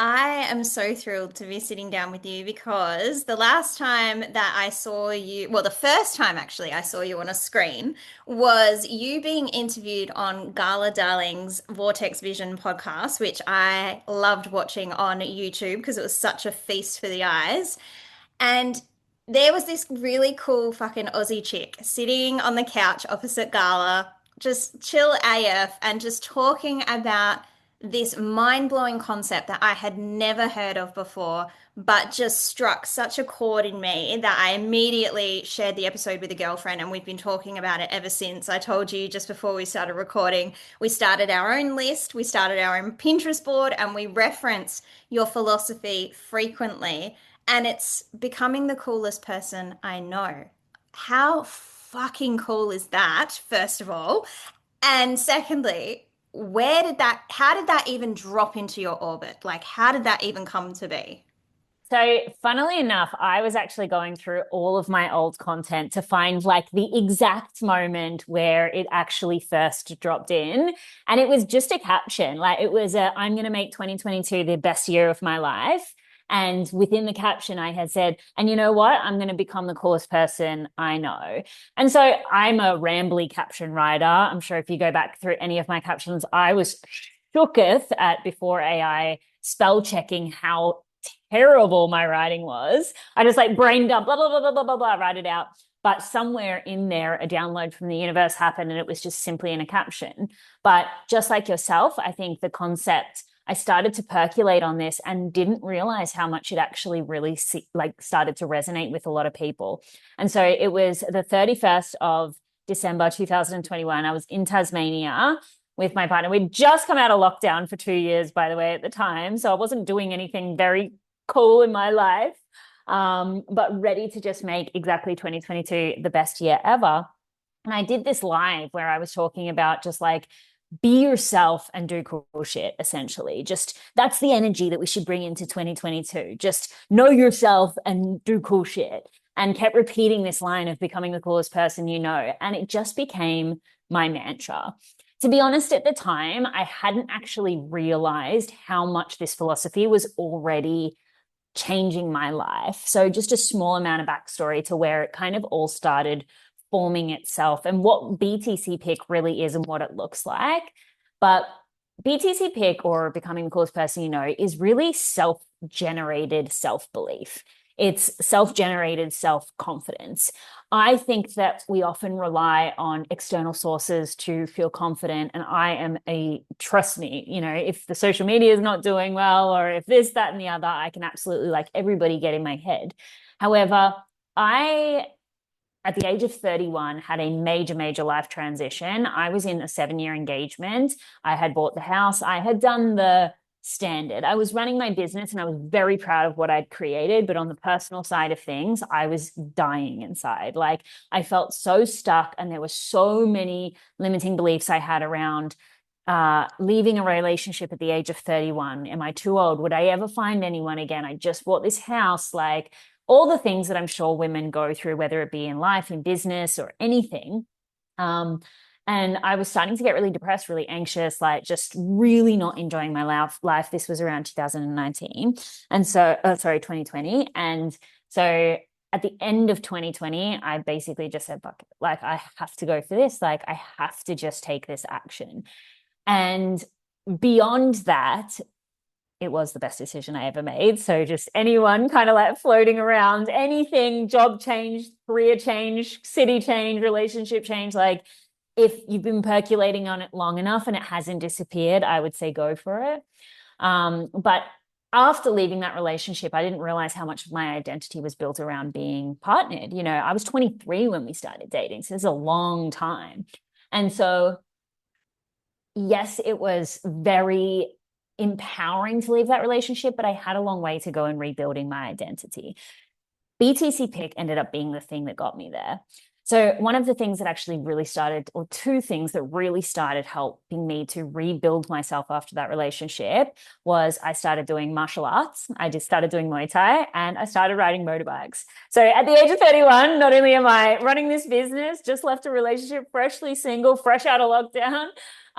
I am so thrilled to be sitting down with you because the last time that I saw you, well, the first time actually I saw you on a screen was you being interviewed on Gala Darling's Vortex Vision podcast, which I loved watching on YouTube because it was such a feast for the eyes. And there was this really cool fucking Aussie chick sitting on the couch opposite Gala, just chill AF and just talking about this mind-blowing concept that I had never heard of before, but just struck such a chord in me that I immediately shared the episode with a girlfriend, and we've been talking about it ever since. I told you just before we started recording, we started our own list, we started our own Pinterest board, and we reference your philosophy frequently, and it's becoming the coolest person I know. How fucking cool is that, first of all? And secondly, how did that even drop into your orbit? Like, how did that even come to be? So, funnily enough, I was actually going through all of my old content to find like the exact moment where it actually first dropped in. And it was just a caption. Like, it was I'm going to make 2022 the best year of my life. And within the caption, I had said, and you know what? I'm going to become the coolest person I know. And so I'm a rambly caption writer. I'm sure if you go back through any of my captions, I was shooketh at before AI spell checking how terrible my writing was. I just like brain dump, blah, blah, blah, blah, blah, blah, blah, write it out. But somewhere in there, a download from the universe happened and it was just simply in a caption. But just like yourself, I think the concept, I started to percolate on this and didn't realize how much it actually really started to resonate with a lot of people. And so it was the 31st of December 2021. I was in Tasmania with my partner. We'd just come out of lockdown for 2 years, by the way, at the time. So I wasn't doing anything very cool in my life, but ready to just make exactly 2022 the best year ever. And I did this live where I was talking about just like, be yourself and do cool shit, essentially. Just that's the energy that we should bring into 2022. Just know yourself and do cool shit. And kept repeating this line of becoming the coolest person you know. And it just became my mantra. To be honest, at the time, I hadn't actually realized how much this philosophy was already changing my life. So, just a small amount of backstory to where it kind of all started forming itself and what BTC pick really is and what it looks like. But BTC pick, or becoming the coolest person you know, is really self generated self belief. It's self generated self confidence. I think that we often rely on external sources to feel confident. And I am trust me, if the social media is not doing well, or if this, that, and the other, I can absolutely like everybody get in my head. However, I at the age of 31 had a major, major life transition. I was in a 7-year engagement. I had bought the house. I had done the standard. I was running my business and I was very proud of what I'd created. But on the personal side of things, I was dying inside. Like I felt so stuck and there were so many limiting beliefs I had around leaving a relationship at the age of 31. Am I too old? Would I ever find anyone again? I just bought this house. Like all the things that I'm sure women go through, whether it be in life, in business, or anything. And I was starting to get really depressed, really anxious, like just really not enjoying my life. This was around 2019. And so, sorry, 2020. And so at the end of 2020, I basically just said, fuck it. Like, I have to go for this. Like, I have to just take this action. And beyond that, it was the best decision I ever made. So just anyone kind of like floating around, anything, job change, career change, city change, relationship change, like if you've been percolating on it long enough and it hasn't disappeared, I would say go for it. But after leaving that relationship, I didn't realize how much of my identity was built around being partnered. I was 23 when we started dating. So it's a long time. And so, yes, it was very empowering to leave that relationship, but I had a long way to go in rebuilding my identity. BTC pick ended up being the thing that got me there. So one of the things that actually really started, or two things that really started helping me to rebuild myself after that relationship was I started doing martial arts. I just started doing Muay Thai and I started riding motorbikes. So at the age of 31, not only am I running this business, just left a relationship, freshly single, fresh out of lockdown,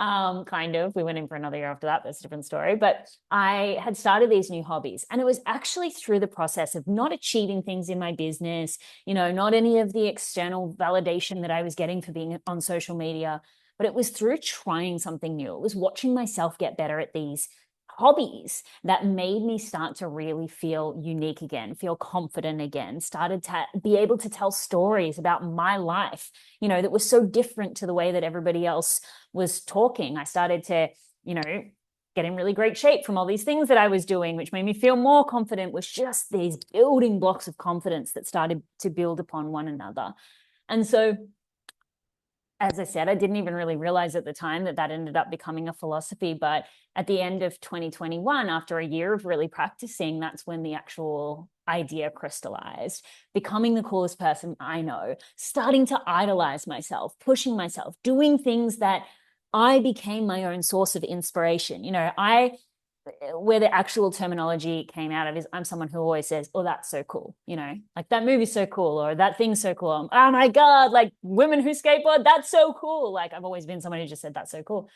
kind of. We went in for another year after that. That's a different story. But I had started these new hobbies. And it was actually through the process of not achieving things in my business, not any of the external validation that I was getting for being on social media, but it was through trying something new. It was watching myself get better at these hobbies that made me start to really feel unique again, feel confident again, started to be able to tell stories about my life, that was so different to the way that everybody else was talking. I started to, get in really great shape from all these things that I was doing, which made me feel more confident, was just these building blocks of confidence that started to build upon one another. And so, as I said, I didn't even really realize at the time that ended up becoming a philosophy. But at the end of 2021, after a year of really practicing, that's when the actual idea crystallized. Becoming the coolest person I know, starting to idolize myself, pushing myself, doing things that I became my own source of inspiration. Where the actual terminology came out of is I'm someone who always says, oh, that's so cool. Like that movie's so cool, or that thing's so cool. Oh my God, like women who skateboard, that's so cool. Like I've always been someone who just said that's so cool.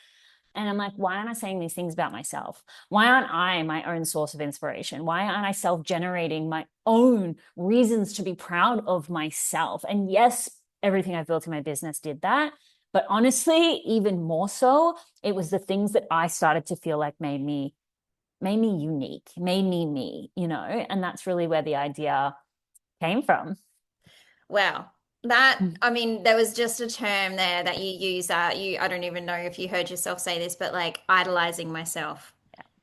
And I'm like, why aren't I saying these things about myself? Why aren't I my own source of inspiration? Why aren't I self-generating my own reasons to be proud of myself? And yes, everything I've built in my business did that. But honestly, even more so, it was the things that I started to feel like made me unique, made me, and that's really where the idea came from. Wow. I mean, there was just a term there that you use that I don't even know if you heard yourself say this, but like idolizing myself.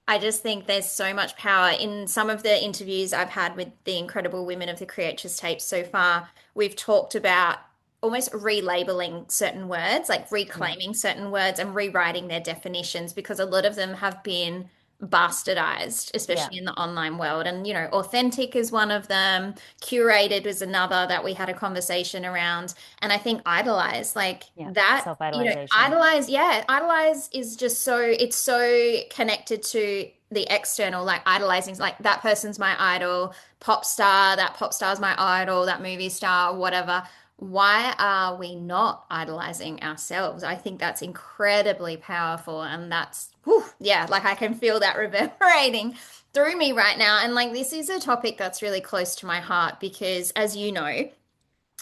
I just think there's so much power in some of the interviews I've had with the incredible women of the Creatress tapes so far. We've talked about almost relabeling certain words, like Yeah, reclaiming certain words and rewriting their definitions because a lot of them have been bastardized, yeah, especially in the online world. And, authentic is one of them, curated was another that we had a conversation around. And I think idolize, like yeah. that, Self-idolization. idolize, yeah, idolize is just it's so connected to the external, like idolizing, like that person's my idol, pop star, that pop star's my idol, that movie star, whatever. Why are we not idolizing ourselves? I think that's incredibly powerful. And that's, whew, yeah, like I can feel that reverberating through me right now. And like this is a topic that's really close to my heart because, as you know,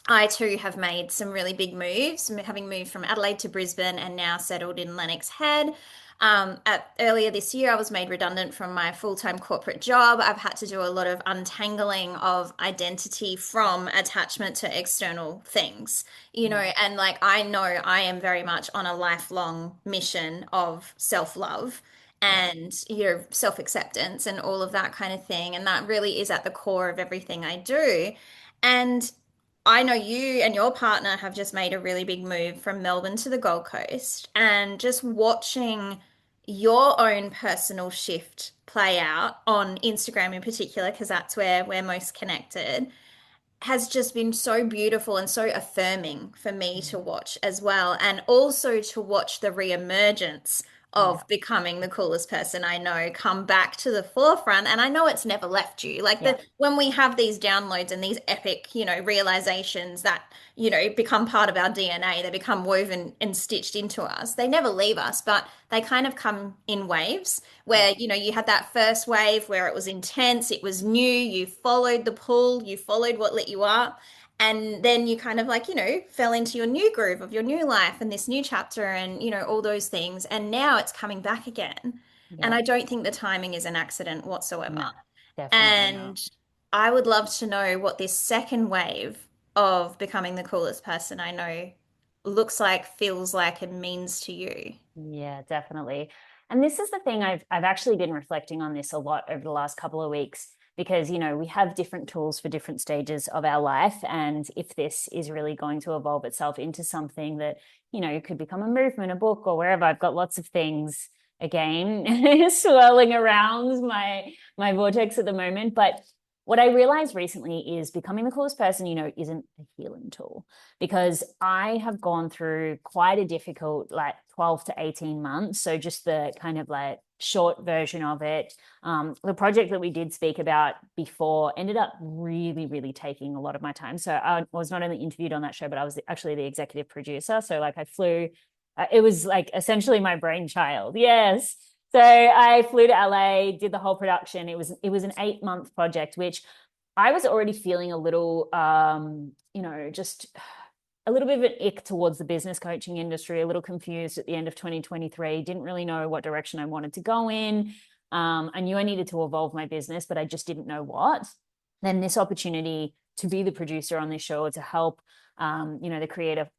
I too have made some really big moves, having moved from Adelaide to Brisbane and now settled in Lennox Head. Earlier this year, I was made redundant from my full-time corporate job. I've had to do a lot of untangling of identity from attachment to external things, Yeah, and like I know I am very much on a lifelong mission of self-love yeah, and self-acceptance and all of that kind of thing. And that really is at the core of everything I do. And I know you and your partner have just made a really big move from Melbourne to the Gold Coast, and just watching your own personal shift play out on Instagram in particular, because that's where we're most connected, has just been so beautiful and so affirming for me to watch as well. And also to watch the reemergence yeah, of becoming the coolest person I know come back to the forefront. And I know it's never left you. Like yeah, when we have these downloads and these epic, realizations that, become part of our DNA, they become woven and stitched into us. They never leave us, but they kind of come in waves yeah, where, you had that first wave where it was intense, it was new, you followed the pull, you followed what lit you up. And then you kind of like, fell into your new groove of your new life and this new chapter and, all those things. And now it's coming back again. And yeah. I don't think the timing is an accident whatsoever. No, definitely not. And I would love to know what this second wave of becoming the coolest person I know looks like, feels like, and means to you. Yeah, definitely. And this is the thing I've actually been reflecting on this a lot over the last couple of weeks because we have different tools for different stages of our life, and if this is really going to evolve itself into something that could become a movement, a book, or wherever, I've got lots of things again swirling around my vortex at the moment. But what I realized recently is becoming the coolest person isn't a healing tool, because I have gone through quite a difficult, like 12 to 18 months. So just the kind of like short version of it. The project that we did speak about before ended up really, really taking a lot of my time. So I was not only interviewed on that show, but I was actually the executive producer. So like I flew It was like essentially my brainchild. Yes. So I flew to LA, did the whole production. It was an 8 month project, which I was already feeling a little, just a little bit of an ick towards the business coaching industry, a little confused at the end of 2023, didn't really know what direction I wanted to go in. I knew I needed to evolve my business, but I just didn't know what. Then this opportunity to be the producer on this show, to help, the creator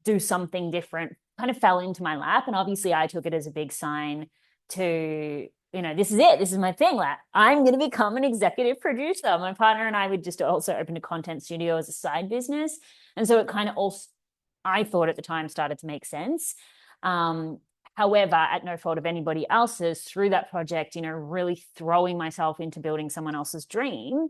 do something different, kind of fell into my lap. And obviously I took it as a big sign to, this is it. This is my thing. Like, I'm going to become an executive producer. My partner and I would just also open a content studio as a side business. And so it kind of also, I thought at the time, started to make sense. However, at no fault of anybody else's, through that project, really throwing myself into building someone else's dream,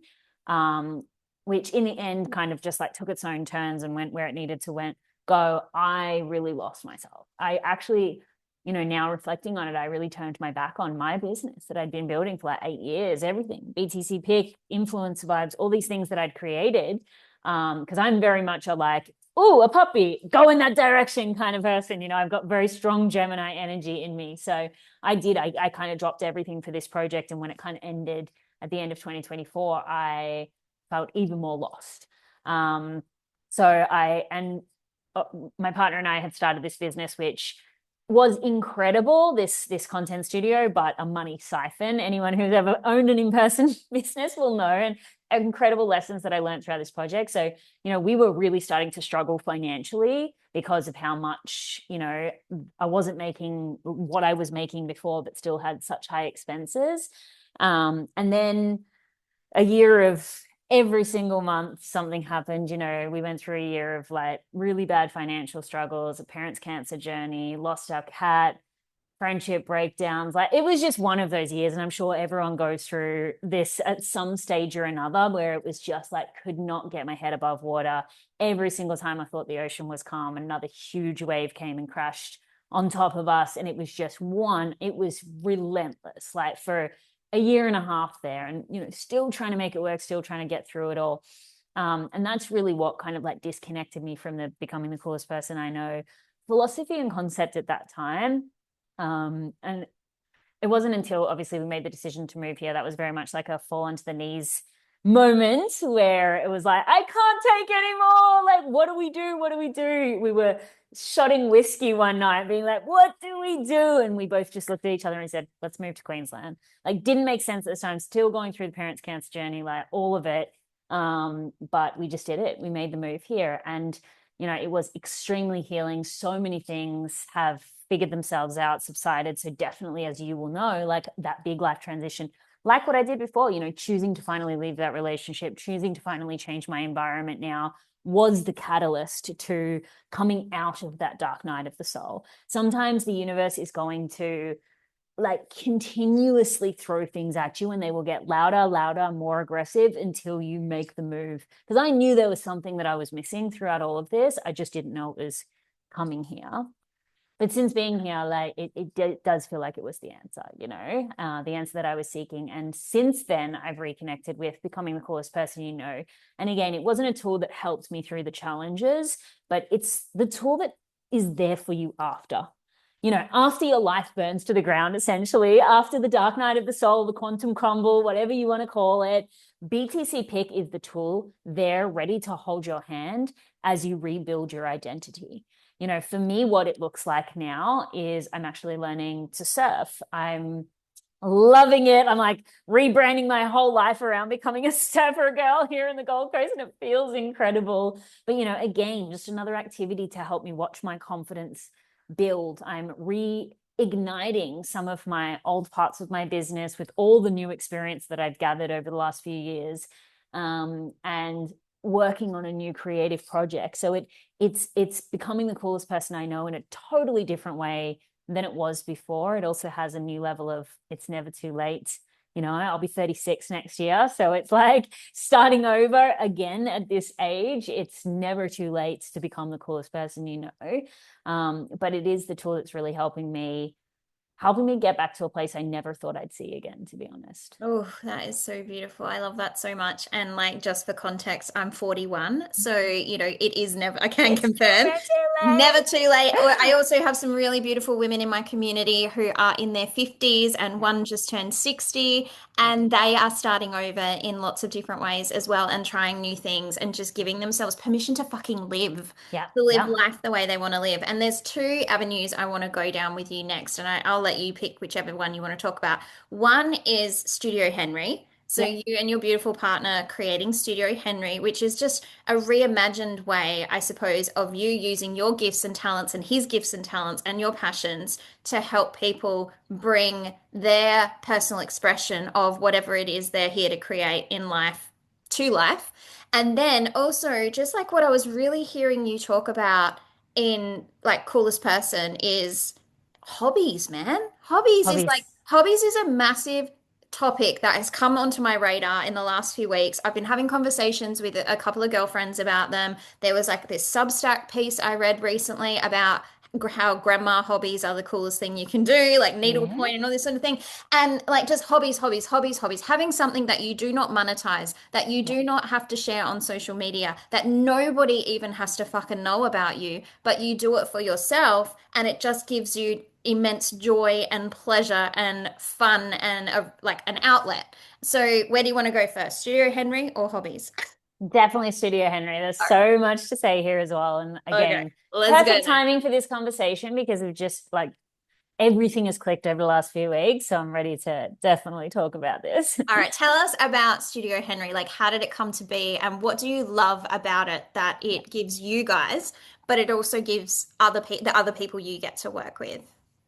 which in the end kind of just like took its own turns and went where it needed to go, I really lost myself. I actually, now reflecting on it, I really turned my back on my business that I'd been building for like 8 years, everything, BTC Pick, influence vibes, all these things that I'd created. Because I'm very much a puppy, go in that direction kind of person. I've got very strong Gemini energy in me. So I kind of dropped everything for this project. And when it kind of ended at the end of 2024, I felt even more lost. My partner and I had started this business, which was incredible, this content studio, but a money siphon. Anyone who's ever owned an in-person business will know, and incredible lessons that I learned throughout this project. So, we were really starting to struggle financially because of how much, I wasn't making what I was making before, but still had such high expenses. And then a year of every single month something happened. We went through a year of like really bad financial struggles, a parents' cancer journey, lost our cat, friendship breakdowns. Like, it was just one of those years, and I'm sure everyone goes through this at some stage or another, where it was just like, could not get my head above water. Every single time I thought the ocean was calm, another huge wave came and crashed on top of us, and it was it was relentless, like for a year and a half there, and still trying to make it work, still trying to get through it all. And that's really what kind of like disconnected me from the becoming the coolest person I know philosophy and concept at that time. And it wasn't until obviously we made the decision to move here that was very much like a fall onto the knees moment, where it was like, I can't take anymore. Like, what do we do? What do we do? We were shotting whiskey one night, being like, what do we do? And we both just looked at each other and said, let's move to Queensland. Like, didn't make sense at the time, still going through the parents' cancer journey, like all of it. But we just did it. We made the move here, and it was extremely healing. So many things have figured themselves out, subsided. So definitely, as you will know, like that big life transition, like what I did before, choosing to finally leave that relationship, choosing to finally change my environment now, was the catalyst to coming out of that dark night of the soul. Sometimes the universe is going to like continuously throw things at you, and they will get louder, more aggressive until you make the move. Because I knew there was something that I was missing throughout all of this. I just didn't know it was coming here. But since being here, like it does feel like it was the answer, the answer that I was seeking. And since then, I've reconnected with becoming the coolest person you know. And again, it wasn't a tool that helped me through the challenges, but it's the tool that is there for you after. After your life burns to the ground, essentially, after the dark night of the soul, the quantum crumble, whatever you want to call it, BTC Pick is the tool there ready to hold your hand as you rebuild your identity. For me, what it looks like now is I'm actually learning to surf. I'm loving it. I'm like rebranding my whole life around becoming a surfer girl here in the Gold Coast, and it feels incredible. But, again, just another activity to help me watch my confidence build. I'm reigniting some of my old parts of my business with all the new experience that I've gathered over the last few years, and working on a new creative project. So it's becoming the coolest person I know in a totally different way than it was before. It also has a new level of it's never too late. I'll be 36 next year. So it's like starting over again at this age. It's never too late to become the coolest person you know. But it is the tool that's really helping me helping me get back to a place I never thought I'd see again, to be honest. Oh, that is so beautiful. I love that so much. And like just for context, I'm 41. So, it is never, I can It's confirm, never too never too late. I also have some really beautiful women in my community who are in their 50s and late. one just turned 60 Yeah, and they are starting over in lots of different ways as well and trying new things and just giving themselves permission to fucking live. yeah, To live yeah. life the way they want to live. And there's two avenues I want to go down with you next, and I'll let you pick whichever one you want to talk about. One is Studio Henry. So Yeah. you and your beautiful partner creating Studio Henry, which is just a reimagined way, I suppose, of you using your gifts and talents and his gifts and talents and your passions to help people bring their personal expression of whatever it is they're here to create in life to life. And then also, just like what I was really hearing you talk about in like Coolest Person is hobbies, man. Hobbies. Hobbies is a massive topic that has come onto my radar in the last few weeks. I've been having conversations with a couple of girlfriends about them. There was like this Substack piece I read recently about how grandma hobbies are the coolest thing you can do, like Yeah. needlepoint and all this sort of thing. And like just hobbies, having something that you do not monetize, that you Yeah. do not have to share on social media, that nobody even has to fucking know about you, but you do it for yourself and it just gives you immense joy and pleasure and fun and like an outlet. So, where do you want to go first? Studio Henry or hobbies? Definitely Studio Henry. There's All right. so much to say here as well. And Okay, again, let's go perfect then. timing for this conversation because of just like everything has clicked over the last few weeks. So I'm ready to definitely talk about this. All right, tell us about Studio Henry. Like, how did it come to be, and what do you love about it that Yeah. it gives you guys, but it also gives the other people you get to work with?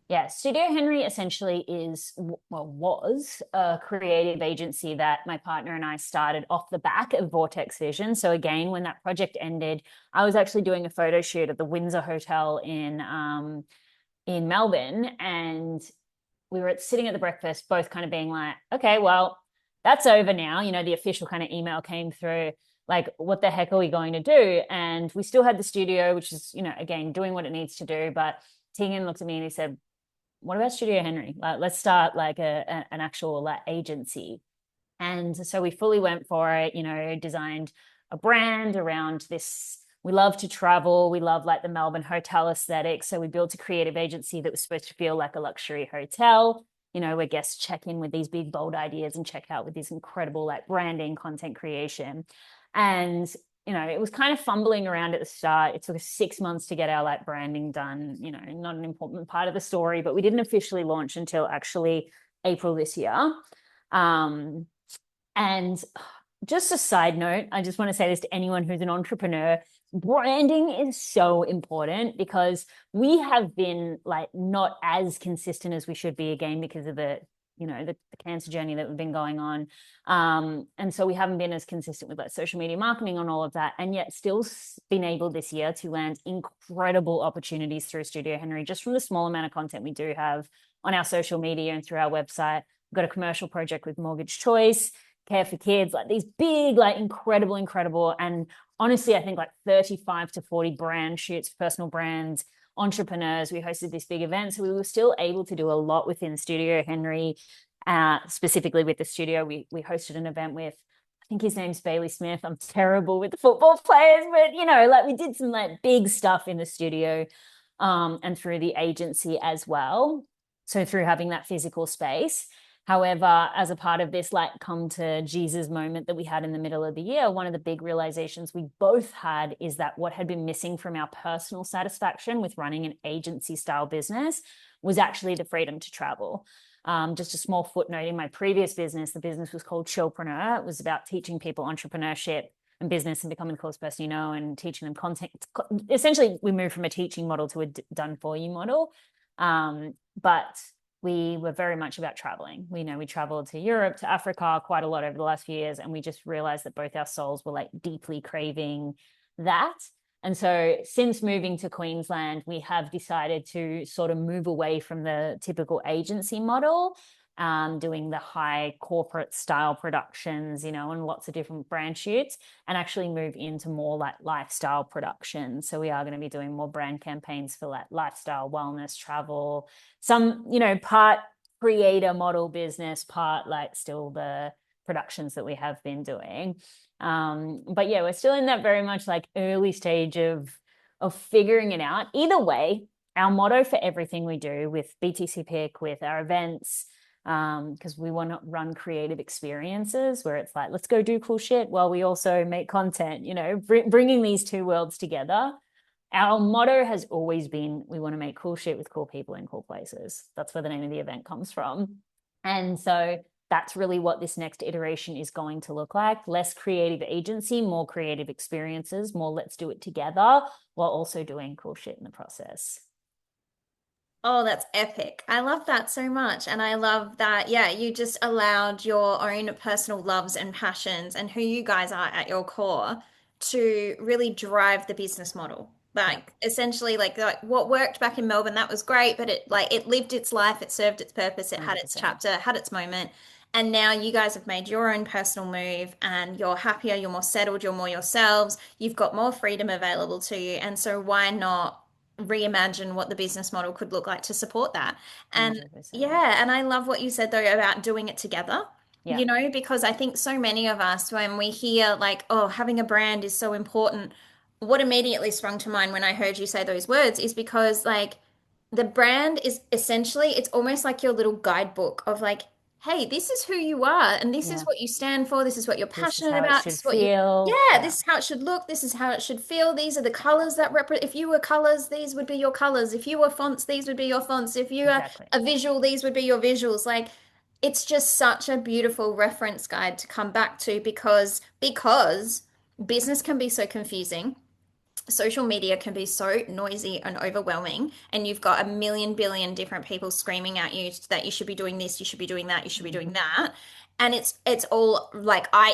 Yeah, Studio Henry essentially was a creative agency that my partner and I started off the back of Vortex Vision. So again, when that project ended, I was actually doing a photo shoot at the Windsor Hotel in Melbourne, and we were sitting at the breakfast, both kind of being like, okay, well, that's over now. The official kind of email came through, like, what the heck are we going to do? And we still had the studio, which is, again, doing what it needs to do. But Tegan looked at me and he said, what about Studio Henry? Like, let's start like an actual like agency. And so we fully went for it, designed a brand around this. We love to travel. We love like the Melbourne hotel aesthetic. So we built a creative agency that was supposed to feel like a luxury hotel, where guests check in with these big, bold ideas and check out with this incredible like branding, content creation. And it was kind of fumbling around at the start. It took us 6 months to get our like branding done, not an important part of the story, but we didn't officially launch until actually April this year. Um, and just a side note, I just want to say this to anyone who's an entrepreneur. Branding is so important because we have been like not as consistent as we should be again because of the cancer journey that we've been going on. And so we haven't been as consistent with like social media marketing on all of that, and yet still been able this year to land incredible opportunities through Studio Henry, just from the small amount of content we do have on our social media and through our website. We've got a commercial project with Mortgage Choice, Care for Kids, like these big, like incredible. And honestly, I think like 35 to 40 brand shoots, personal brands, entrepreneurs. We hosted this big event. So we were still able to do a lot within Studio Henry. Specifically with the studio, we hosted an event with, I think his name's Bailey Smith. I'm terrible with the football players, but like we did some like big stuff in the studio, and through the agency as well. So through having that physical space. However, as a part of this like come to Jesus moment that we had in the middle of the year, one of the big realizations we both had is that what had been missing from our personal satisfaction with running an agency style business was actually the freedom to travel. Just a small footnote, in my previous business, the business was called Chillpreneur. It was about teaching people entrepreneurship and business and becoming the coolest person and teaching them content. Essentially, we moved from a teaching model to a done for you model. But we were very much about traveling. We traveled to Europe, to Africa quite a lot over the last few years. And we just realized that both our souls were like deeply craving that. And so since moving to Queensland, we have decided to sort of move away from the typical agency model, doing the high corporate style productions, and lots of different brand shoots, and actually move into more like lifestyle productions. So we are going to be doing more brand campaigns for like lifestyle, wellness, travel, some, part creator model business, part like still the productions that we have been doing. But yeah, we're still in that very much like early stage of figuring it out. Either way, our motto for everything we do with BTC Pick, with our events, because we want to run creative experiences where it's like, let's go do cool shit while we also make content, bringing these two worlds together. Our motto has always been, we want to make cool shit with cool people in cool places. That's where the name of the event comes from. And so that's really what this next iteration is going to look like. Less creative agency, more creative experiences, more let's do it together while also doing cool shit in the process. Oh, that's epic. I love that so much. And I love that, yeah, you just allowed your own personal loves and passions and who you guys are at your core to really drive the business model. Yeah, Like essentially like what worked back in Melbourne, that was great, but it lived its life, it served its purpose, it had its 100%. chapter, had its moment. And now you guys have made your own personal move and you're happier, you're more settled, you're more yourselves, you've got more freedom available to you. And so why not reimagine what the business model could look like to support that. And 100%. yeah, and I love what you said though about doing it together. Yeah, Because I think so many of us, when we hear like, oh, having a brand is so important, what immediately sprung to mind when I heard you say those words is because like the brand is essentially, it's almost like your little guidebook of like, hey, this is who you are, and this is yeah. what you stand for, this is what you're This is passionate how it about, this should is what you, feel. yeah, Yeah, this is how it should look, this is how it should feel. These are the colors that represent, if you were colors, these would be your colors. If you were fonts, these would be your fonts. If you are exactly. a visual, these would be your visuals. Like, it's just such a beautiful reference guide to come back to because business can be so confusing, social media can be so noisy and overwhelming, and you've got a million billion different people screaming at you that you should be doing this, you should be doing that, you should be doing Mm-hmm. that. And it's all like I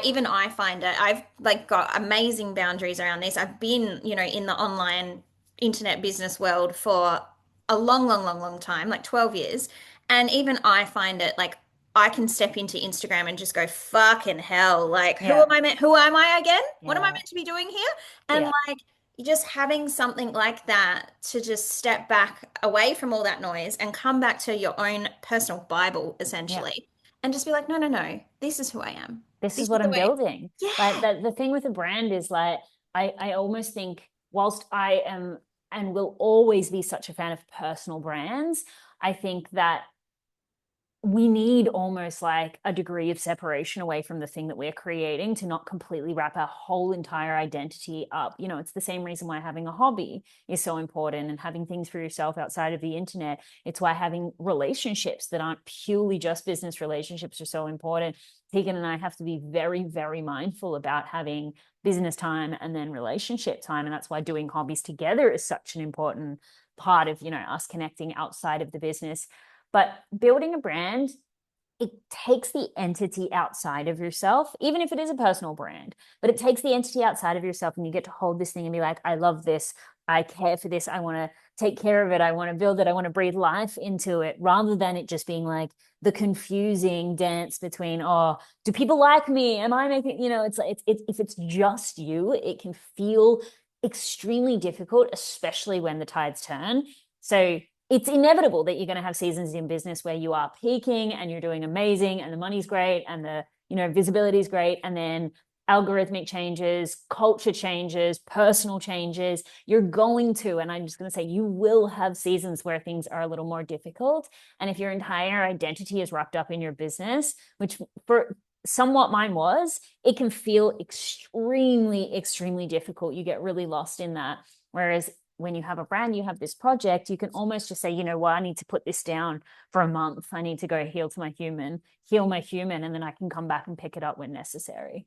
find it, I've like got amazing boundaries around this. I've been, in the online internet business world for a long, long, long, long time, like 12 years. And even I find it like I can step into Instagram and just go, fucking hell, like Yeah, who am I again? What am I yeah, meant to be doing here? And yeah, like just having something like that to just step back away from all that noise and come back to your own personal Bible, yeah. essentially, and just be like, no, no, no, this is who I am. This This is is what the I'm way. building. Like Yeah. the thing with a brand is like I almost think whilst I am and will always be such a fan of personal brands, I think that we need almost like a degree of separation away from the thing that we're creating to not completely wrap our whole entire identity up. It's the same reason why having a hobby is so important and having things for yourself outside of the internet. It's why having relationships that aren't purely just business relationships are so important. Tegan and I have to be very, very mindful about having business time and then relationship time. And that's why doing hobbies together is such an important part of, us connecting outside of the business. But building a brand, it takes the entity outside of yourself, even if it is a personal brand, but it takes the entity outside of yourself and you get to hold this thing and be like, I love this. I care for this. I want to take care of it. I want to build it. I want to breathe life into it rather than it just being like the confusing dance between, oh, do people like me? Am I making, it's like, it's if it's just you, it can feel extremely difficult, especially when the tides turn. So it's inevitable that you're going to have seasons in business where you are peaking and you're doing amazing and the money's great and the visibility is great, and then algorithmic changes, culture changes, personal changes. You're going to, and I'm just going to say, you will have seasons where things are a little more difficult. And if your entire identity is wrapped up in your business, which for somewhat mine was, it can feel extremely, extremely difficult. You get really lost in that. Whereas when you have a brand, you have this project, you can almost just say, well, I need to put this down for a month. I need to go heal my human, and then I can come back and pick it up when necessary.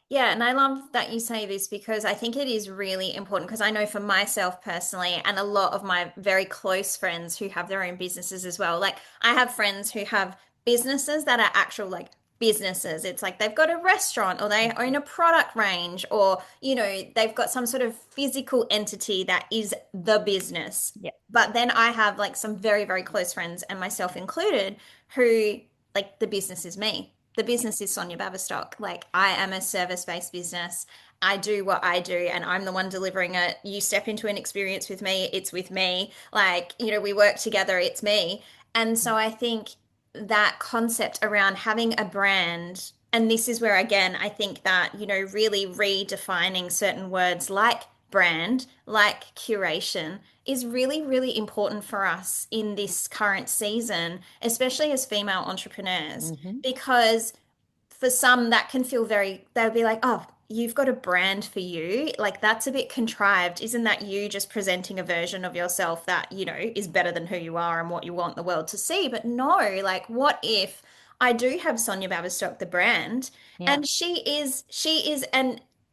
Yeah, and I love that you say this because I think it is really important because I know for myself personally and a lot of my very close friends who have their own businesses as well. Like I have friends who have businesses that are actual like businesses. It's like they've got a restaurant or they own a product range or, they've got some sort of physical entity that is the business. Yeah. But then I have like some very, very close friends and myself included who like the business is me. The business is Sonia Baverstock. Like I am a service-based business. I do what I do and I'm the one delivering it. You step into an experience with me, it's with me. Like, we work together, it's me. And so I think that concept around having a brand, and this is where again I think that, really redefining certain words like brand, like curation, is really, really important for us in this current season, especially as female entrepreneurs, Mm-hmm. because for some that can feel they'll be like, oh, you've got a brand for you. Like that's a bit contrived. Isn't that you just presenting a version of yourself that, is better than who you are and what you want the world to see? But no, like what if I do have Sonia Baverstock, the brand, Yeah. and she is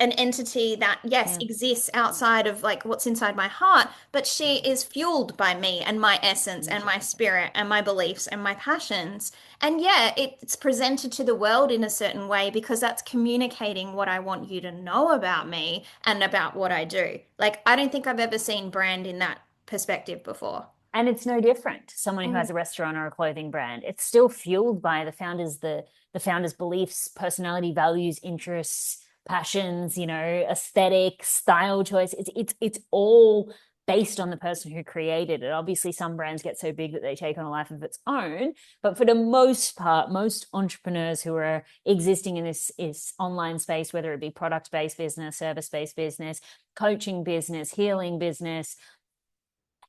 an entity that yes Yeah. exists outside of like what's inside my heart, but she is fueled by me and my essence and my 100%. spirit and my beliefs and my passions. And yeah, it's presented to the world in a certain way because that's communicating what I want you to know about me and about what I do. Like, I don't think I've ever seen brand in that perspective before. And it's no different to someone who Mm. has a restaurant or a clothing brand. It's still fueled by the founder's beliefs, personality, values, interests, passions, aesthetic, style choice. It's all based on the person who created it. Obviously, some brands get so big that they take on a life of its own, but for the most part, most entrepreneurs who are existing in this is online space, whether it be product-based business, service-based business, coaching business, healing business,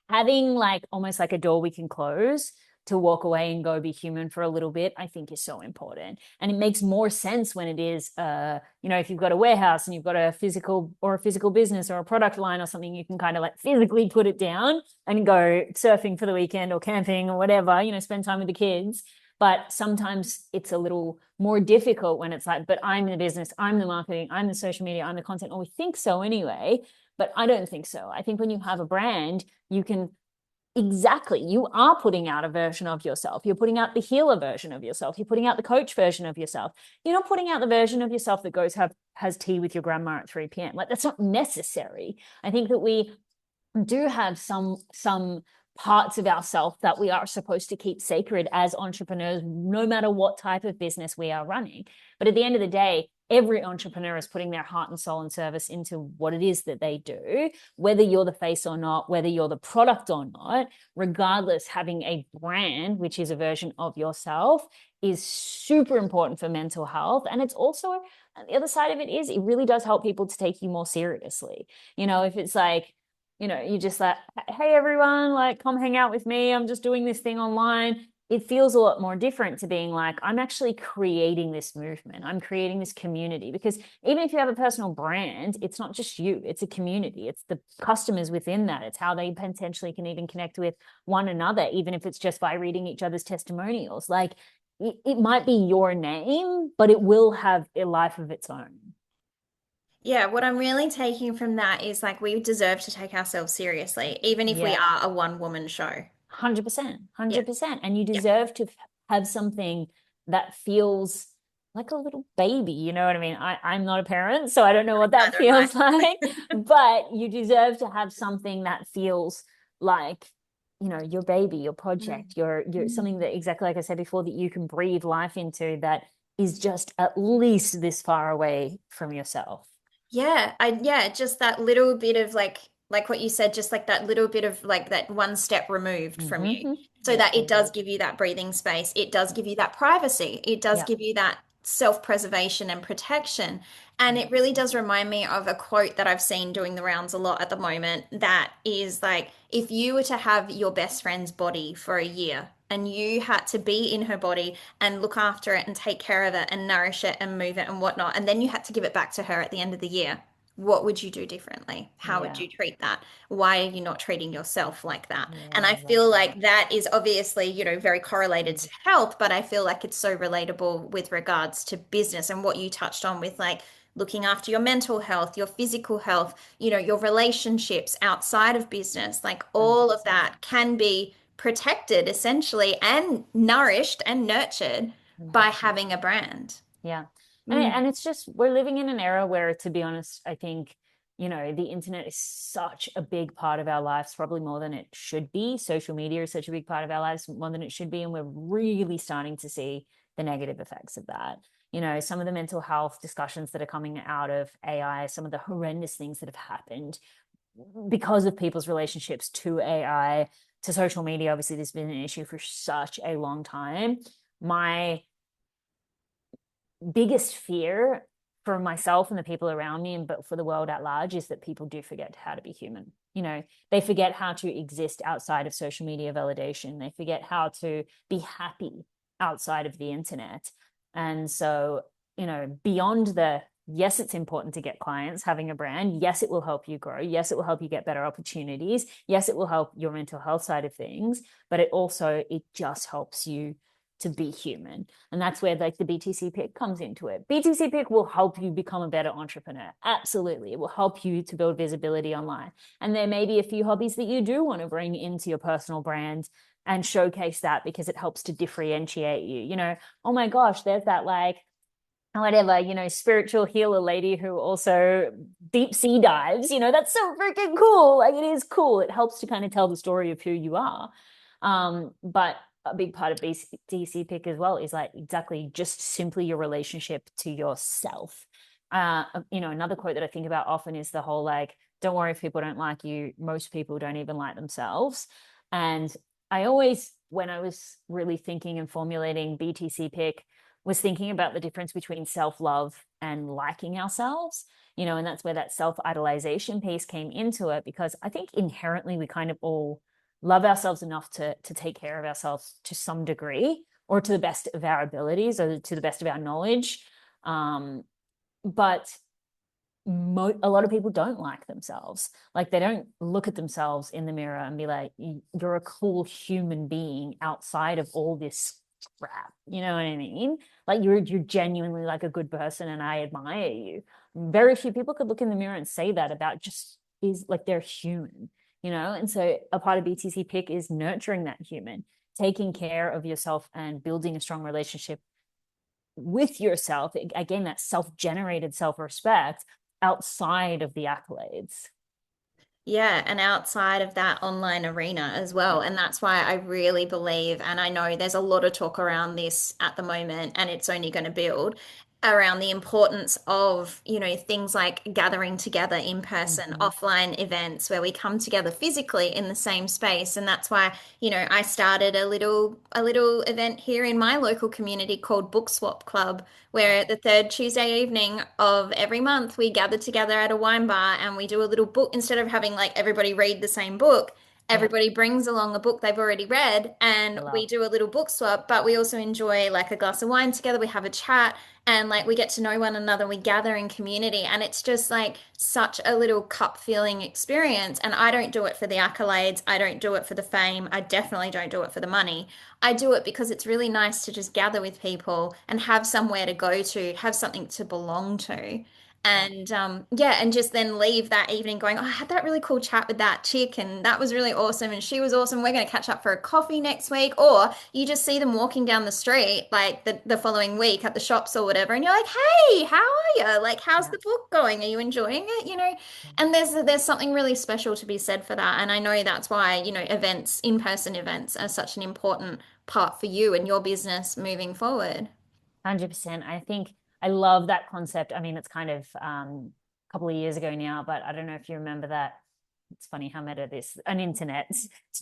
having like almost like a door we can close to walk away and go be human for a little bit, I think is so important. And it makes more sense when it is, if you've got a warehouse and you've got a physical business or a product line or something, you can kind of like physically put it down and go surfing for the weekend or camping or whatever, spend time with the kids. But sometimes it's a little more difficult when it's like, but I'm the business, I'm the marketing, I'm the social media, I'm the content, or we think so anyway. But I don't think so. I think when you have a brand, you can you are putting out a version of yourself. You're putting out the healer version of yourself. You're putting out the coach version of yourself. You're not putting out the version of yourself that has tea with your grandma at 3 p.m. Like that's not necessary. I think that we do have some parts of ourselves that we are supposed to keep sacred as entrepreneurs, no matter what type of business we are running. But at the end of the day, every entrepreneur is putting their heart and soul and service into what it is that they do, whether you're the face or not, whether you're the product or not. Regardless, having a brand, which is a version of yourself, is super important for mental health. And it's also, the other side of it is, it really does help people to take you more seriously. If it's like, you just like, hey, everyone, like, come hang out with me. I'm just doing this thing online. It feels a lot more different to being like, I'm actually creating this movement. I'm creating this community. Because even if you have a personal brand, it's not just you, it's a community. It's the customers within that. It's how they potentially can even connect with one another, even if it's just by reading each other's testimonials. Like, it might be your name, but it will have a life of its own. Yeah, what I'm really taking from that is like we deserve to take ourselves seriously, even if we Yeah. are a one-woman show. 100%, Yeah. 100%. And you Yeah. deserve to have something that feels like a little baby. You know what I mean? I'm not a parent, so I don't know what that Neither am I. feels like, but you deserve to have something that feels like, your baby, your project, your Mm. something that, exactly like I said before, that you can breathe life into, that is just at least this far away from yourself. Yeah, just that little bit of like what you said, just like that little bit of like that one step removed from you. Mm-hmm. So Yeah. that it does give you that breathing space. It does give you that privacy. It does Yeah. give you that self-preservation and protection. And it really does remind me of a quote that I've seen doing the rounds a lot at the moment that is like, if you were to have your best friend's body for a year and you had to be in her body and look after it and take care of it and nourish it and move it and whatnot, and then you had to give it back to her at the end of the year, what would you do differently? How would Yeah. you treat that? Why are you not treating yourself like that? Yeah. And I I love feel that. like that is obviously, very correlated to health, but I feel like it's so relatable with regards to business and what you touched on with like looking after your mental health, your physical health, your relationships outside of business, like all of 100%. that can be protected essentially and nourished and nurtured by 100%. having a brand. Yeah. Mm. And it's just, we're living in an era where, to be honest, I think, the internet is such a big part of our lives, probably more than it should be. Social media is such a big part of our lives, more than it should be. And we're really starting to see the negative effects of that. You know, some of the mental health discussions that are coming out of AI, some of the horrendous things that have happened because of people's relationships to AI, to social media. Obviously, this has been an issue for such a long time. My biggest fear for myself and the people around me, and but for the world at large, is that people do forget how to be human. You know, they forget how to exist outside of social media validation. They forget how to be happy outside of the internet. And so, you know, beyond the yes, it's important to get clients, having a brand. Yes, it will help you grow. Yes, it will help you get better opportunities. Yes, it will help your mental health side of things, but it just helps you to be human. And that's where like the BTC pick comes into it. BTC pick will help you become a better entrepreneur. Absolutely. It will help you to build visibility online. And there may be a few hobbies that you do want to bring into your personal brand and showcase that because it helps to differentiate you. You know, oh my gosh, there's that like whatever, you know, spiritual healer lady who also deep sea dives. You know, that's so freaking cool. Like it is cool. It helps to kind of tell the story of who you are. But a big part of BTC pick as well is like exactly just simply your relationship to yourself. You know, another quote that I think about often is the whole like, don't worry if people don't like you. Most people don't even like themselves. And I always, when I was really thinking and formulating BTC pick, was thinking about the difference between self-love and liking ourselves, you know, and that's where that self-idolization piece came into it, because I think inherently we kind of all love ourselves enough to take care of ourselves to some degree or to the best of our abilities or to the best of our knowledge. But a lot of people don't like themselves. Like they don't look at themselves in the mirror and be like, you're a cool human being outside of all this crap. You know what I mean? Like you're genuinely like a good person and I admire you. Very few people could look in the mirror and say that about just is like they're human, you know? And so a part of BTC pick is nurturing that human, taking care of yourself and building a strong relationship with yourself. Again, that self-generated self-respect outside of the accolades. Yeah, and outside of that online arena as well. Yeah. And that's why I really believe, and I know there's a lot of talk around this at the moment, and it's only going to build around the importance of, you know, things like gathering together in person, Mm-hmm. offline events where we come together physically in the same space. And that's why, you know, I started a little event here in my local community called Book Swap Club, where the third Tuesday evening of every month we gather together at a wine bar and we do a little book. Instead of having like everybody read the same book, Yeah. everybody brings along a book they've already read I and we love. do a little book swap, but we also enjoy like a glass of wine together, we have a chat, and like we get to know one another, we gather in community, and it's just like such a little cup feeling experience. And I don't do it for the accolades, I don't do it for the fame, I definitely don't do it for the money. I do it because it's really nice to just gather with people and have somewhere to go to, have something to belong to. Yeah. And yeah, and just then leave that evening going, oh, I had that really cool chat with that chick, and that was really awesome, and she was awesome. We're going to catch up for a coffee next week. Or you just see them walking down the street like the following week at the shops or whatever, and you're like, hey, how are you? Like, how's Yeah. the book going? Are you enjoying it? You know, and there's something really special to be said for that. And I know that's why, you know, events, in-person events are such an important part for you and your business moving forward. 100%. I think I love that concept. I mean, it's kind of a couple of years ago now, but I don't know if you remember that. It's funny how meta this an internet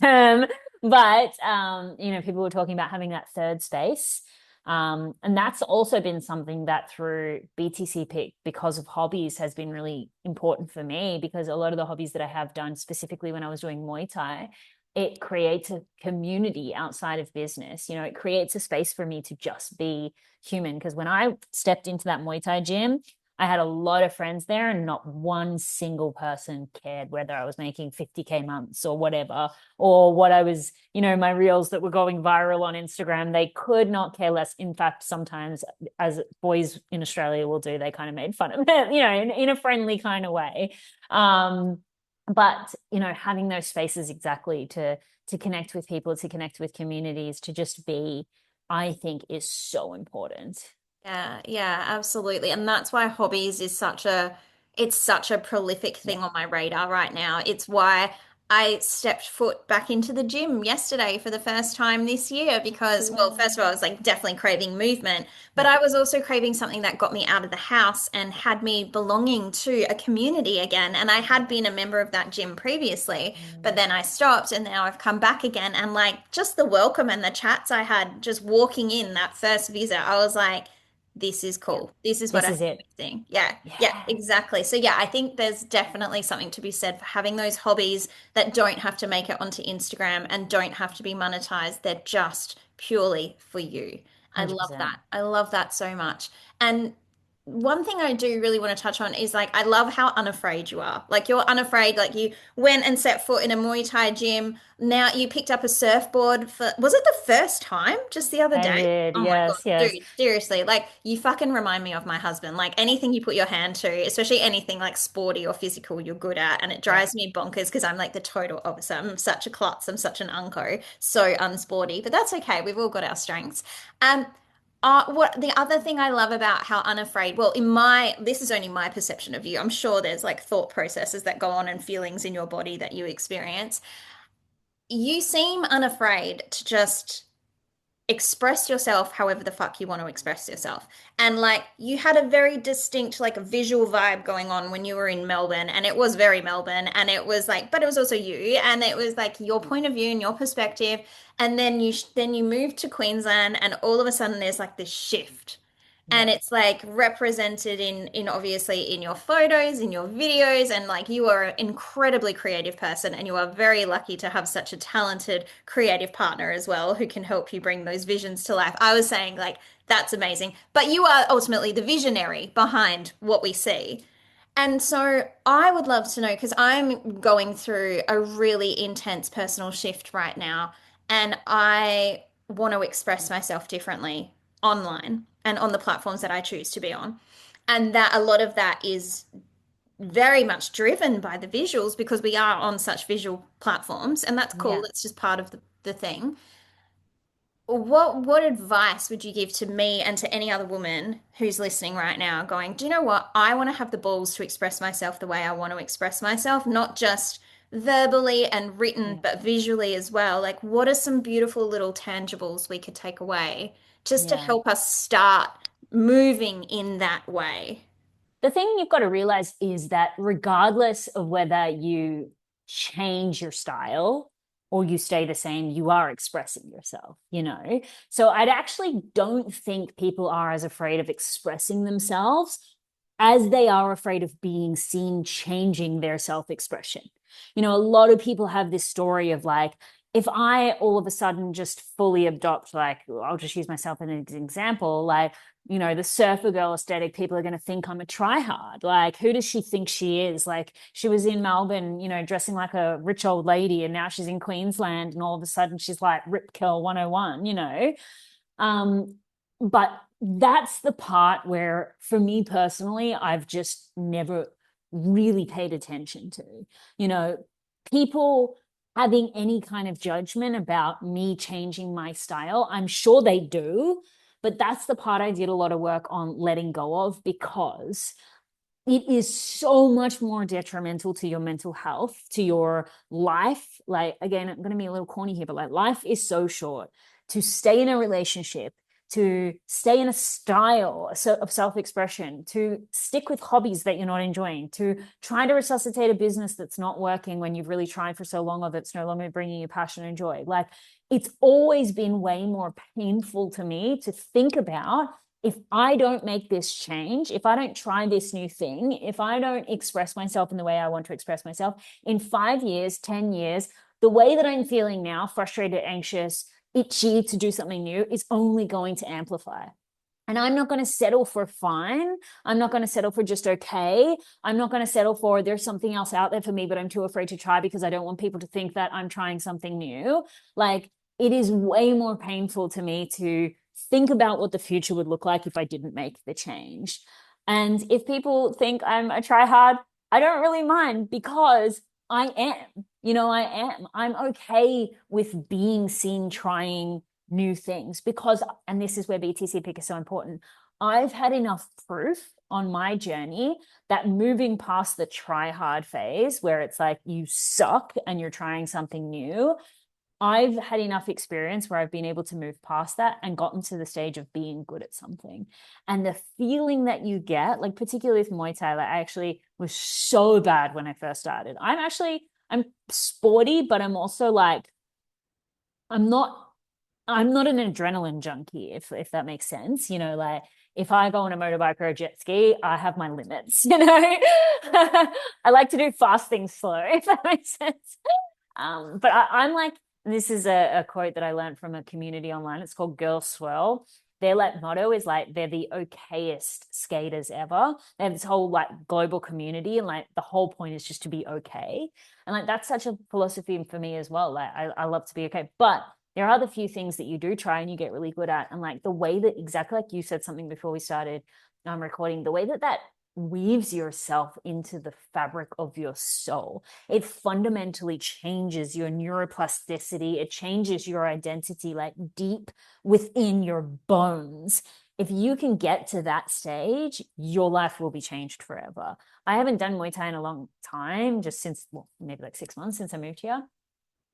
term, but you know, people were talking about having that third space. And that's also been something that through BTC Pick, because of hobbies, has been really important for me, because a lot of the hobbies that I have done, specifically when I was doing Muay Thai, it creates a community outside of business. You know, it creates a space for me to just be human. Because when I stepped into that Muay Thai gym, I had a lot of friends there, and not one single person cared whether I was making 50K months or whatever, or what I was, you know, my reels that were going viral on Instagram. They could not care less. In fact, sometimes, as boys in Australia will do, they kind of made fun of it, you know, in a friendly kind of way. But, you know, having those spaces exactly to connect with people, to connect with communities, to just be, I think is so important. Yeah, yeah, absolutely. And that's why hobbies is such a it's such a prolific Yeah. thing on my radar right now. It's why I stepped foot back into the gym yesterday for the first time this year because, well, first of all, I Wow. was like definitely craving movement, but Yeah. I was also craving something that got me out of the house and had me belonging to a community again. And I had been a member of that gym previously, but Mm. then I stopped and now I've come back again. And like just the welcome and the chats I had just walking in that first visit, I was like, this is Yeah. cool. This is what This I've is it. been missing. Yeah. Yeah, Yeah. exactly. So yeah, I think there's definitely something to be said for having those hobbies that don't have to make it onto Instagram and don't have to be monetized. They're just purely for you. I love 100%. that. I love that so much. And one thing I do really want to touch on is like I love how unafraid you are. Like you're unafraid, like you went and set foot in a Muay Thai gym. Now you picked up a surfboard for, was it the first time just the other I day? did. Oh my God, Yes, yes. dude, seriously, like you fucking remind me of my husband. Like anything you put your hand to, especially anything like sporty or physical, you're good at. And it Yeah. drives me bonkers because I'm like the total opposite. I'm such a klutz. I'm such an unco, so unsporty, but that's okay. We've all got our strengths. Um, what the other thing I love about how unafraid, well, in my, this is only my perception of you. I'm sure there's like thought processes that go on and feelings in your body that you experience. You seem unafraid to just express yourself however the fuck you want to express yourself. And like you had a very distinct like visual vibe going on when you were in Melbourne and it was very Melbourne and it was like but it was also you and it was like your point of view and your perspective and then you moved to Queensland and all of a sudden there's like this shift. Yeah. And it's like represented in obviously in your photos, in your videos, and like you are an incredibly creative person, and you are very lucky to have such a talented creative partner as well who can help you bring those visions to life. I was saying like that's amazing, but you are ultimately the visionary behind what we see. And so I would love to know because I'm going through a really intense personal shift right now, and I want to express myself differently online and on the platforms that I choose to be on. And that a lot of that is very much driven by the visuals because we are on such visual platforms, and that's cool. Yeah. That's just part of the thing. What advice would you give to me and to any other woman who's listening right now going, do you know what? I want to have the balls to express myself the way I want to express myself, not just verbally and written, Yeah. but visually as well. Like, what are some beautiful little tangibles we could take away just to Yeah. help us start moving in that way? The thing you've got to realize is that regardless of whether you change your style or you stay the same, you are expressing yourself, you know? So I actually don't think people are as afraid of expressing themselves as they are afraid of being seen changing their self expression. You know, a lot of people have this story of like, if I all of a sudden just fully adopt, like, I'll just use myself as an example, like, you know, the surfer girl aesthetic, people are going to think I'm a tryhard. Like, who does she think she is? Like, she was in Melbourne, you know, dressing like a rich old lady, and now she's in Queensland, and all of a sudden she's like Rip Curl 101, you know? But that's the part where, for me personally, I've just never really paid attention to. You know, people having any kind of judgment about me changing my style, I'm sure they do, but that's the part I did a lot of work on letting go of because it is so much more detrimental to your mental health, to your life. Like, again, I'm going to be a little corny here, but like, life is so short. To stay in a relationship, to stay in a style of self expression, to stick with hobbies that you're not enjoying, to try to resuscitate a business that's not working when you've really tried for so long or that's no longer bringing you passion and joy. Like, it's always been way more painful to me to think about if I don't make this change, if I don't try this new thing, if I don't express myself in the way I want to express myself, in 5 years, 10 years, the way that I'm feeling now, frustrated, anxious, itchy to do something new, is only going to amplify. And I'm not going to settle for fine. I'm not going to settle for just okay. I'm not going to settle for there's something else out there for me, but I'm too afraid to try because I don't want people to think that I'm trying something new. Like, it is way more painful to me to think about what the future would look like if I didn't make the change. And if people think I'm a try hard, I don't really mind because I am. You know, I am. I'm okay with being seen trying new things because, and this is where BTC pick is so important. I've had enough proof on my journey that moving past the try hard phase where it's like you suck and you're trying something new, I've had enough experience where I've been able to move past that and gotten to the stage of being good at something. And the feeling that you get, like particularly with Muay Thai, like I actually was so bad when I first started. I'm sporty, but I'm also like, I'm not I'm not an adrenaline junkie, if that makes sense. You know, like if I go on a motorbike or a jet ski, I have my limits, you know. I like to do fast things slow, if that makes sense. But I'm like, this is a quote that I learned from a community online. It's called Girl Swirl. Their like motto is like they're the okayest skaters ever. They have this whole like global community, and like the whole point is just to be okay. And like that's such a philosophy for me as well. Like I love to be okay. But there are the few things that you do try and you get really good at. And like the way that exactly like you said something before we started recording, the way that that weaves yourself into the fabric of your soul. It fundamentally changes your neuroplasticity. It changes your identity like deep within your bones. If you can get to that stage, your life will be changed forever. I haven't done Muay Thai in a long time, just since, well, maybe like 6 months since I moved here.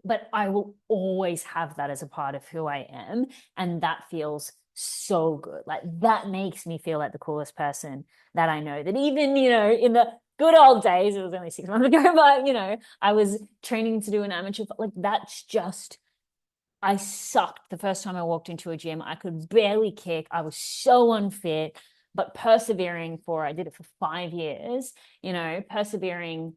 But I will always have that as a part of who I am. And that feels so good. Like that makes me feel like the coolest person that I know. That even, you know, in the good old days, it was only 6 months ago, but you know, I was training to do an amateur, like that's just, I sucked the first time I walked into a gym. I could barely kick. I was so unfit, but persevering for, I did it for 5 years, you know, persevering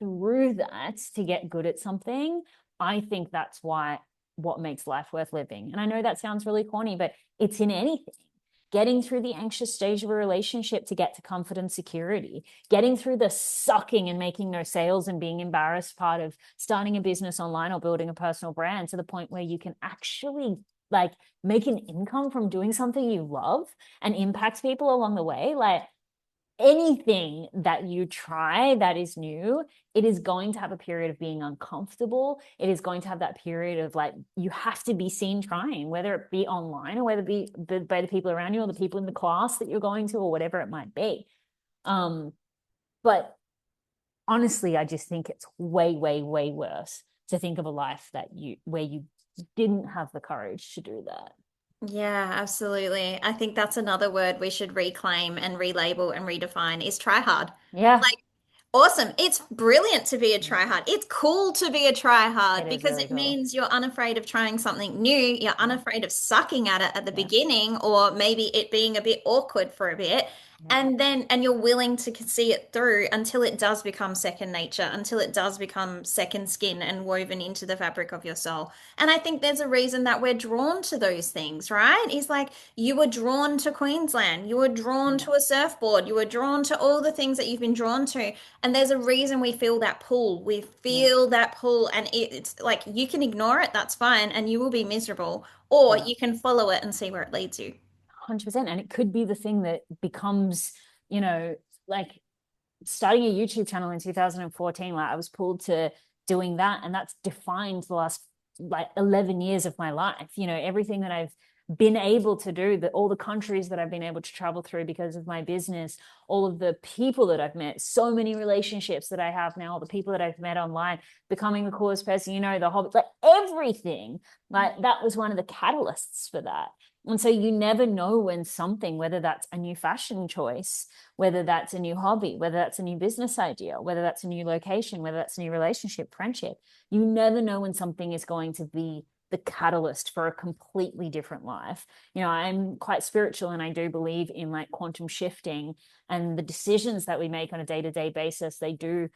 through that to get good at something. I think that's why what makes life worth living. And I know that sounds really corny, but it's in anything. Getting through the anxious stage of a relationship to get to comfort and security, getting through the sucking and making no sales and being embarrassed part of starting a business online or building a personal brand to the point where you can actually like make an income from doing something you love and impact people along the way. Like anything that you try that is new, it is going to have a period of being uncomfortable. It is going to have that period of like, you have to be seen trying, whether it be online or whether it be by the people around you or the people in the class that you're going to or whatever it might be. Um, but honestly, I just think it's way, way, way worse to think of a life where you didn't have the courage to do that. Yeah, absolutely. I think that's another word we should reclaim and relabel and redefine is try hard. Yeah. Awesome. It's brilliant to be a tryhard. It's cool to be a It tryhard is because really it cool. means you're unafraid of trying something new. You're Yeah. unafraid of sucking at it at the Yeah. beginning, or maybe it being a bit awkward for a bit. Yeah. And you're willing to see it through until it does become second nature, until it does become second skin and woven into the fabric of your soul. And I think there's a reason that we're drawn to those things, right? Is like you were drawn to Queensland, you were drawn Yeah. to a surfboard, you were drawn to all the things that you've been drawn to. And there's a reason we feel that pull. We Yeah. feel that pull, and it's like you can ignore it, that's fine, and you will be miserable, or Yeah. you can follow it and see where it leads you. 100%. And it could be the thing that becomes, you know, like starting a YouTube channel in 2014, like I was pulled to doing that. And that's defined the last like 11 years of my life. You know, everything that I've been able to do, that all the countries that I've been able to travel through because of my business, all of the people that I've met, so many relationships that I have now, all the people that I've met online, becoming the coolest person, you know, the hobby, like everything, like that was one of the catalysts for that. And so you never know when something, whether that's a new fashion choice, whether that's a new hobby, whether that's a new business idea, whether that's a new location, whether that's a new relationship, friendship, you never know when something is going to be the catalyst for a completely different life. You know, I'm quite spiritual and I do believe in like quantum shifting, and the decisions that we make on a day-to-day basis, they do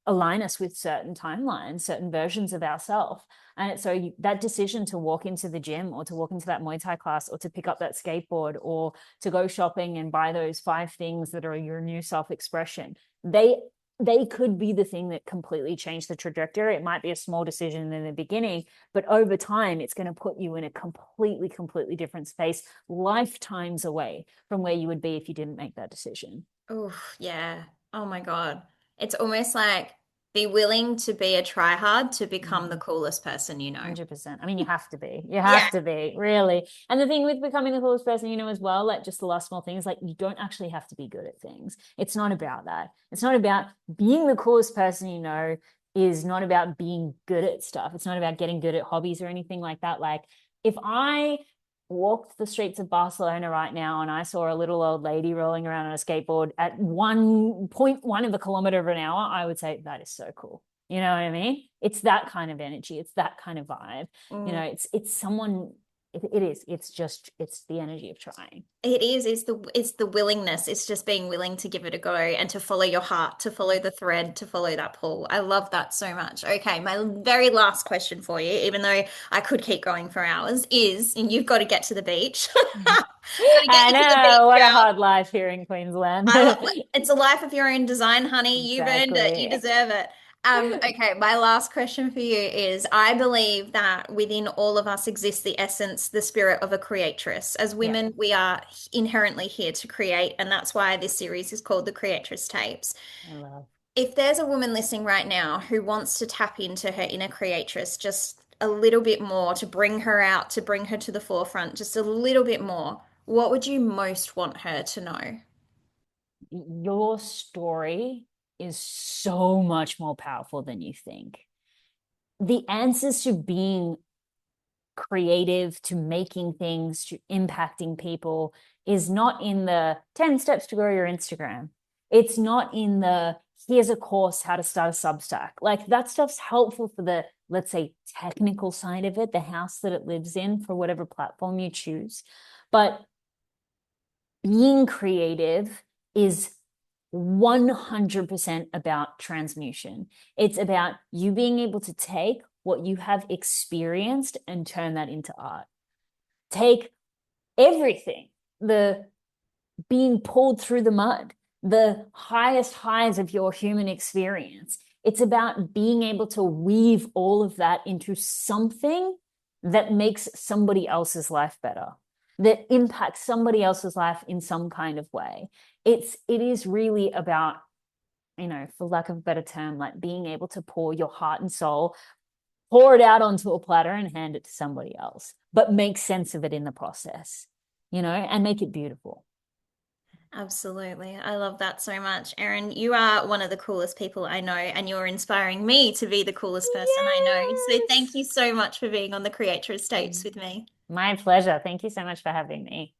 align us with certain timelines, certain versions of ourselves. And so that decision to walk into the gym or to walk into that Muay Thai class or to pick up that skateboard or to go shopping and buy those 5 things that are your new self-expression, they could be the thing that completely changed the trajectory. It might be a small decision in the beginning, but over time, it's going to put you in a completely, completely different space, lifetimes away from where you would be if you didn't make that decision. Oh, yeah. Oh my God. It's almost like Be willing to be a tryhard to become the Mhm. coolest person you know. 100%. I mean, you have to be. You Yeah. have to be, really. And the thing with becoming the coolest person, you know, as well, like just the last small things, like you don't actually have to be good at things. It's not about that. It's not about being the coolest person you know, is not about being good at stuff. It's not about getting good at hobbies or anything like that. Like if I walked the streets of Barcelona right now and I saw a little old lady rolling around on a skateboard at 1.1 of a kilometer of an hour, I would say that is so cool. You know what I mean? It's that kind of energy. It's that kind of vibe. You know, Mm. it's someone. It is. It's just. It's the energy of trying. It is. It's the willingness. It's just being willing to give it a go and to follow your heart, to follow the thread, to follow that pull. I love that so much. Okay, my very last question for you, even though I could keep going for hours, is, and you've got to get to the beach. Got to get I you to the beach, know what a girl. hard life here in Queensland. I love it's a life of your own design, honey. You've earned it. You Exactly. deserve it. Okay, my last question for you is I believe that within all of us exists the essence, the spirit of a creatress. As Yeah, women, we are inherently here to create, and that's why this series is called the Creatress Tapes. I love. If there's a woman listening right now who wants to tap into her inner creatress just a little bit more, to bring her out, to bring her to the forefront, just a little bit more, what would you most want her to know? Your story is so much more powerful than you think. The answers to being creative, to making things, to impacting people is not in the 10 steps to grow your Instagram. It's not in the here's a course how to start a Substack. Like that stuff's helpful for the, let's say, technical side of it, the house that it lives in for whatever platform you choose. But being creative is 100% about transmutation. It's about you being able to take what you have experienced and turn that into art. Take everything, the being pulled through the mud, the highest highs of your human experience. It's about being able to weave all of that into something that makes somebody else's life better, that impacts somebody else's life in some kind of way. It is really about, you know, for lack of a better term, like being able to pour your heart and soul, pour it out onto a platter and hand it to somebody else, but make sense of it in the process, you know, and make it beautiful. Absolutely. I love that so much. Erin, you are one of the coolest people I know, and you're inspiring me to be the coolest person I know. So thank Yes. you so much for being on the Creatress Tapes with me. My pleasure. Thank you so much for having me.